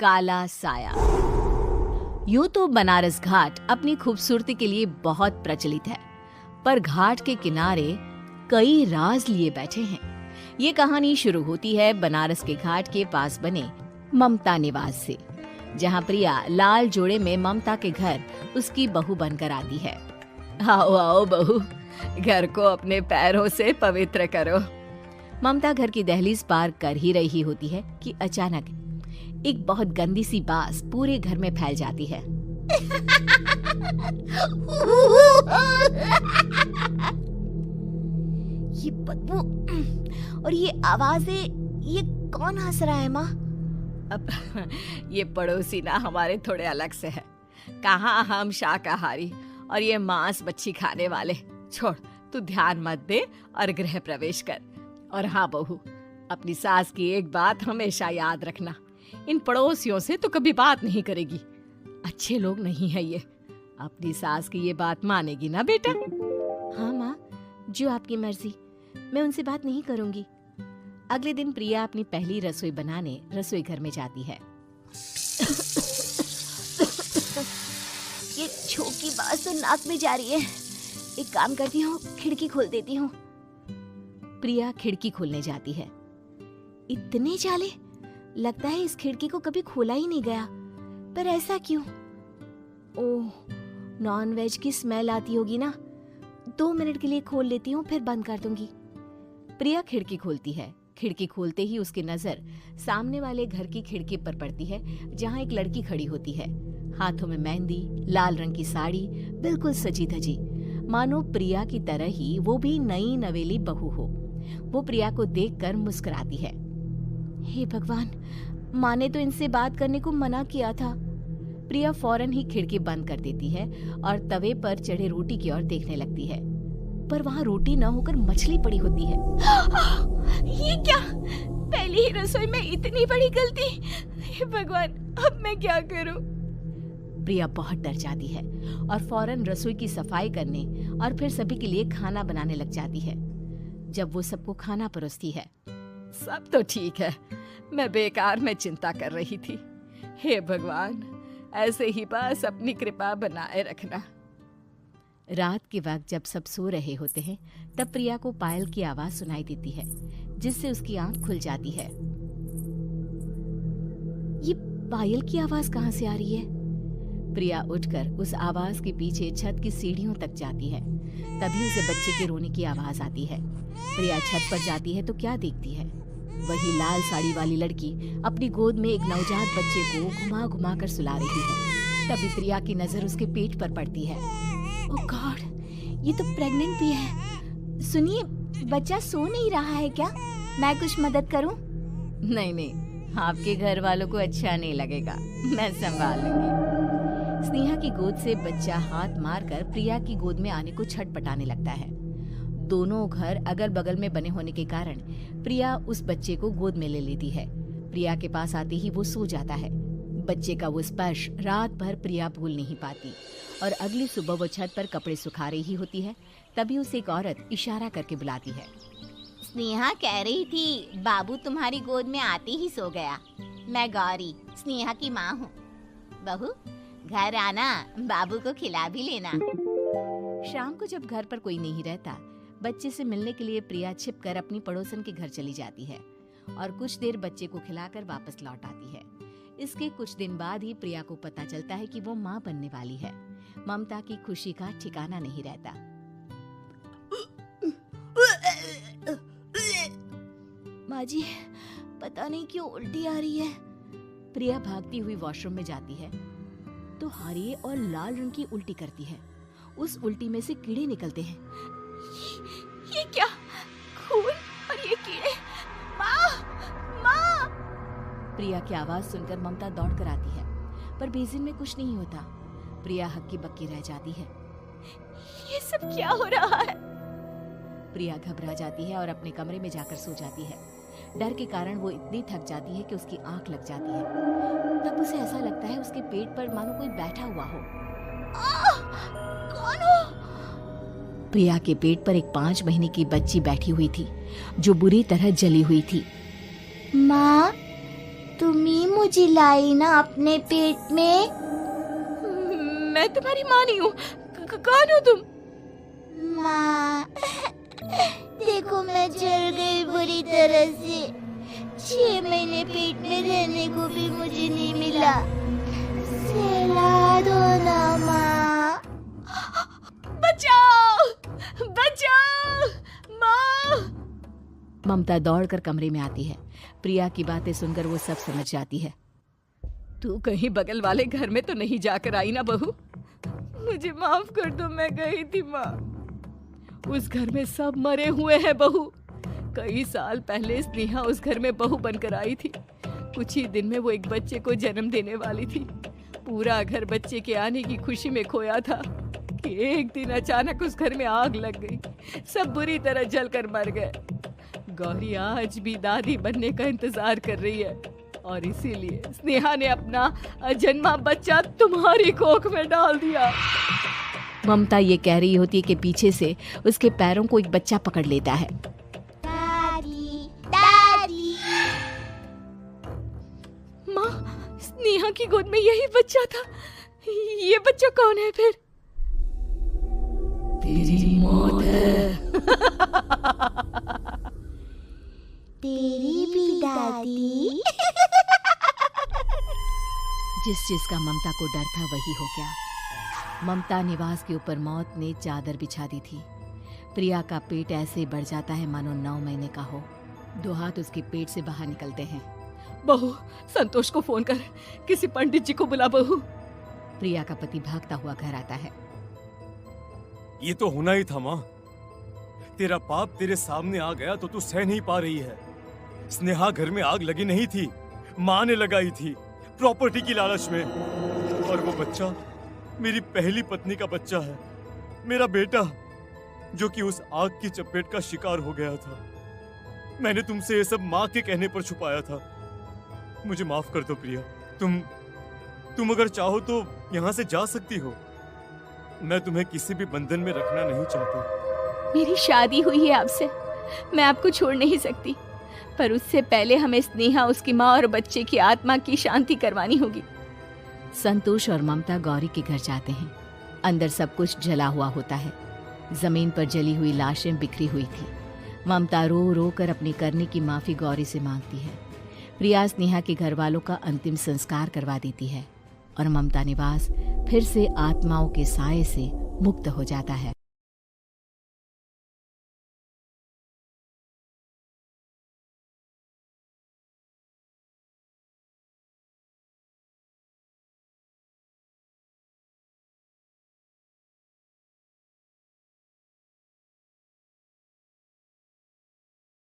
काला साया। यूं तो बनारस घाट अपनी खूबसूरती के लिए बहुत प्रचलित है, पर घाट के किनारे कई राज लिए बैठे हैं। ये कहानी शुरू होती है बनारस के घाट के पास बने ममता निवास से, जहाँ प्रिया लाल जोड़े में ममता के घर उसकी बहू बनकर आती है। आओ आओ बहू, घर को अपने पैरों से पवित्र करो। ममता घर की दहलीज पार कर ही रही होती है कि अचानक एक बहुत गंदी सी बास पूरे घर में फैल जाती है। ये बदबू और ये आवाजें, ये कौन हंस रहा है माँ? अब ये पड़ोसी ना हमारे थोड़े अलग से है। कहाँ हम शाकाहारी और ये मांस मच्छी खाने वाले। छोड़, तू ध्यान मत दे और गृह प्रवेश कर। और हाँ बहू, अपनी सास की एक बात हमेशा याद रखना, इन पड़ोसियों से तो कभी बात नहीं करेगी। अच्छे लोग नहीं है ये। अपनी सास की ये बात मानेगी ना बेटा? हाँ माँ, जो आपकी मर्जी, मैं उनसे बात नहीं करूंगी। अगले दिन प्रिया अपनी पहली रसोई बनाने रसोई घर में जाती है। ये छोटी बात तो नाक में जा रही है। एक काम करती हूँ, खिड़की खोल देती हूँ। प्रिया खिड़की खोलने जाती है। इतने जाले, लगता है इस खिड़की को कभी खोला ही नहीं गया। पर ऐसा क्यों? ओह, नॉन वेज की स्मेल आती होगी ना। 2 मिनट के लिए खोल लेती हूँ, फिर बंद कर दूंगी। प्रिया खिड़की खोलती है। खिड़की खोलते ही उसकी नजर सामने वाले घर की खिड़की पर पड़ती है, जहाँ एक लड़की खड़ी होती है। हाथों में मेहंदी, लाल रंग की साड़ी, बिल्कुल सजी धजी, मानो प्रिया की तरह ही वो भी नई नवेली बहू हो। वो प्रिया को देखकर मुस्कुराती है। हे भगवान, माँ ने तो इनसे बात करने को मना किया था। प्रिया फौरन ही खिड़की बंद कर देती है और तवे पर चढ़े रोटी की ओर देखने लगती है, पर वहाँ रोटी न होकर मछली पड़ी होती है। ये क्या? पहली ही रसोई में इतनी बड़ी गलती! हे भगवान, अब मैं क्या करूं? प्रिया बहुत डर जाती है और फौरन रसोई की सफाई करने और फिर सभी के लिए खाना बनाने लग जाती है। जब वो सबको खाना परोसती है, सब तो ठीक है, मैं बेकार में चिंता कर रही थी। हे भगवान, ऐसे ही बस अपनी कृपा बनाए रखना। रात के वक्त जब सब सो रहे होते हैं, तब प्रिया को पायल की आवाज सुनाई देती है, जिससे उसकी आंख खुल जाती है। ये पायल की आवाज कहाँ से आ रही है? प्रिया उठकर उस आवाज के पीछे छत की सीढ़ियों तक जाती है। तभी उसे बच्चे के रोने की आवाज आती है। प्रिया छत पर जाती है तो क्या देखती है? वही लाल साड़ी वाली लड़की अपनी गोद में एक नवजात बच्चे को घुमा घुमा कर सुला रही है। तभी प्रिया की नजर उसके पेट पर पड़ती है। ओह गॉड, ये तो प्रेग्नेंट भी है। सुनिए, बच्चा सो नहीं रहा है क्या? मैं कुछ मदद करूं? नहीं नहीं, आपके घर वालों को अच्छा नहीं लगेगा, मैं संभाल लूंगी। स्नेहा की गोद से बच्चा हाथ मारकर प्रिया की गोद में आने को छटपटाने लगता है। दोनों घर अगल बगल में बने होने के कारण प्रिया उस बच्चे को गोद में ले लेती है। प्रिया के पास आते ही वो सो जाता है। बच्चे का वो स्पर्श रात भर प्रिया भूल नहीं पाती और अगली सुबह वो छत पर कपड़े सुखा रही होती है। तभी उसे एक औरत इशारा करके बुलाती है। स्नेहा कह रही थी बाबू तुम्हारी गोद में आते ही सो गया। मैं गौरी, स्नेहा की माँ हूँ। बहू, घर आना, बाबू को खिला भी लेना। शाम को जब घर पर कोई नहीं रहता, बच्चे से मिलने के लिए प्रिया छिपकर अपनी पड़ोसन के घर चली जाती है और कुछ देर बच्चे को खिलाकर वापस लौट आती है। इसके कुछ दिन बाद ही प्रिया को पता चलता है कि वो माँ बनने वाली है। ममता की खुशी का ठिकाना नहीं रहता। माँ जी, पता नहीं क्यों उल्टी आ रही है। प्रिया भागती हुई वॉशरूम में जाती है तो हरे और लाल रंग की उल्टी करती है। उस उल्टी में से कीड़े निकलते हैं। ये क्या? खून और ये कीड़े! माँ! माँ! प्रिया की आवाज सुनकर ममता दौड़ कर आती है, पर बेसिन में कुछ नहीं होता। प्रिया हक्की बक्की रह जाती है। ये सब क्या हो रहा है? प्रिया घबरा जाती है और अपने कमरे में जाकर सो जाती है। डर के कारण वो इतनी थक जाती है कि उसकी आंख लग जाती है। तब उसे ऐसा लगता है उसके पेट पर मानो कोई बैठा हुआ हो। कौन हो? प्रिया के पेट पर एक 5 महीने की बच्ची बैठी हुई थी, जो बुरी तरह जली हुई थी। माँ, तुम ही मुझे लाई ना अपने पेट में। मैं तुम्हारी माँ नहीं हूँ। कौन हो तुम? माँ, देखो मैं जल गई बुरी तरह से। 6 महीने पेट में रहने को भी मुझे नहीं मिला। सहला दो ना माँ। बचाओ, बचाओ, माँ। ममता दौड़कर कमरे में आती है। प्रिया की बातें सुनकर वो सब समझ जाती है। तू कहीं बगल वाले घर में तो नहीं जाकर आई ना बहू? मुझे माफ कर दो, मैं गई थी माँ। उस घर में सब मरे हुए हैं बहू। कई साल पहले स्नेहा उस घर में बहू बनकर आई थी। कुछ ही दिन में वो एक बच्चे को जन्म देने वाली थी। पूरा घर बच्चे के आने की खुशी में खोया था कि एक दिन अचानक उस घर में आग लग गई। सब बुरी तरह जलकर मर गए। गौरी आज भी दादी बनने का इंतजार कर रही है और इसीलिए स्नेहा ने अपना अजन्मा बच्चा तुम्हारी कोख में डाल दिया। ममता ये कह रही होती है कि पीछे से उसके पैरों को एक बच्चा पकड़ लेता है। दादी, दादी। माँ, स्नेहा की गोद में यही बच्चा था। ये बच्चा कौन है फिर? तेरी मौत है। तेरी भी दादी। जिस चीज का ममता को डर था वही हो गया। ममता निवास के ऊपर मौत ने चादर बिछा दी थी। प्रिया का पेट ऐसे बढ़ जाता है मानो 9 महीने का हो। 2 हाथ उसके पेट से बाहर निकलते हैं। बहू, संतोष को फोन कर, किसी पंडित जी को बुला बहू। प्रिया का पति भागता हुआ घर आता है। ये तो होना ही था माँ। तेरा पाप तेरे सामने आ गया तो तू सह नहीं पा रही है। स्नेहा घर में आग लगी नहीं थी, माँ ने लगाई थी प्रॉपर्टी की लालच में। और वो बच्चा मेरी पहली पत्नी का बच्चा है, मेरा बेटा, जो कि उस आग की चपेट का शिकार हो गया था। मैंने तुमसे ये सब माँ के कहने पर छुपाया था। मुझे माफ कर दो प्रिया। तुम अगर चाहो तो यहाँ से जा सकती हो। मैं तुम्हें किसी भी बंधन में रखना नहीं चाहता। मेरी शादी हुई है आपसे, मैं आपको छोड़ नहीं सकती, पर उससे पहले हमें स्नेहा, उसकी माँ और बच्चे की आत्मा की शांति करवानी होगी। संतोष और ममता गौरी के घर जाते हैं। अंदर सब कुछ जला हुआ होता है। जमीन पर जली हुई लाशें बिखरी हुई थी। ममता रो रो कर अपनी करने की माफी गौरी से मांगती है। प्रिया स्नेहा के घर वालों का अंतिम संस्कार करवा देती है और ममता निवास फिर से आत्माओं के साए से मुक्त हो जाता है।